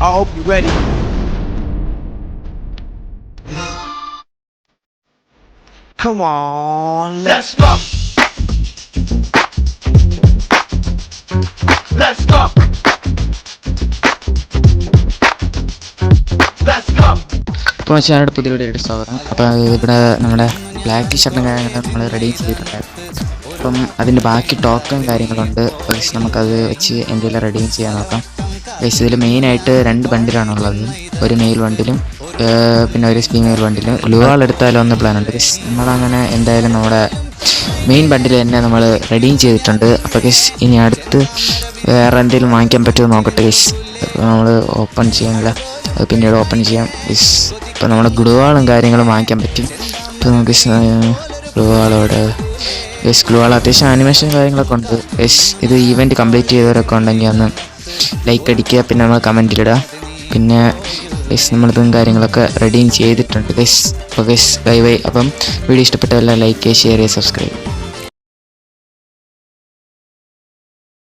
I hope you're ready. Come on, let's go. Let's go. Let's go. ഇപ്പോൾ channel പുതിയ വീഡിയോയുടെ സ്വാഗതം. അപ്പോൾ ഇവിടെ നമ്മുടെ ബ്ലാക്ക് ടീഷർട്ടും കാര്യങ്ങളും നമ്മൾ റെഡി ചെയ്തിട്ടുണ്ടായിരുന്നു. അപ്പം അതിൻ്റെ ബാക്കി ടോക്കും കാര്യങ്ങളുണ്ട്. നമുക്കത് വെച്ച് എന്തെങ്കിലും റെഡി ചെയ്യാൻ നോക്കാം. ഇതിൽ മെയിനായിട്ട് 2 ബണ്ടിലാണുള്ളത്. ഒരു മെയിൽ ബണ്ടിലും പിന്നെ ഒരു ഫീമെയിൽ ബണ്ടിലും. ഗ്ലൂവാൾ എടുത്താലും ഒന്ന് പ്ലാനുണ്ട്. നമ്മളങ്ങനെ എന്തായാലും നമ്മുടെ മെയിൻ ബണ്ടിൽ തന്നെ നമ്മൾ റെഡിയും ചെയ്തിട്ടുണ്ട്. അപ്പോൾ ഇനി അടുത്ത് വേറെ എന്തെങ്കിലും വാങ്ങിക്കാൻ പറ്റുമോ നോക്കട്ടെ. നമ്മൾ ഓപ്പൺ ചെയ്യാനില്ല, അത് പിന്നീട് ഓപ്പൺ ചെയ്യാം. ഇപ്പോൾ നമ്മുടെ ഗ്ലൂവാളും കാര്യങ്ങളും വാങ്ങിക്കാൻ പറ്റും. ഇപ്പോൾ നമുക്ക് ഗ്ലൂവാളോട് ഗ്ലൂവാൾ അത്യാവശ്യം ആനിമേഷൻ കാര്യങ്ങളൊക്കെ ഉണ്ട്. ഇത് ഈവൻറ്റ് കംപ്ലീറ്റ് ചെയ്തവരൊക്കെ ഉണ്ടെങ്കിൽ ഒന്ന് ലൈക്ക് അടിക്കുക, പിന്നെ നമ്മൾ കമൻറ്റിലിടുക. പിന്നെ നമ്മളിതും കാര്യങ്ങളൊക്കെ റെഡിയും ചെയ്തിട്ടുണ്ട്. അപ്പോൾ ബൈ ബൈ. അപ്പം വീഡിയോ ഇഷ്ടപ്പെട്ടതെല്ലാം ലൈക്ക് ചെയ്യുക, ഷെയർ ചെയ്യുക, സബ്സ്ക്രൈബ്.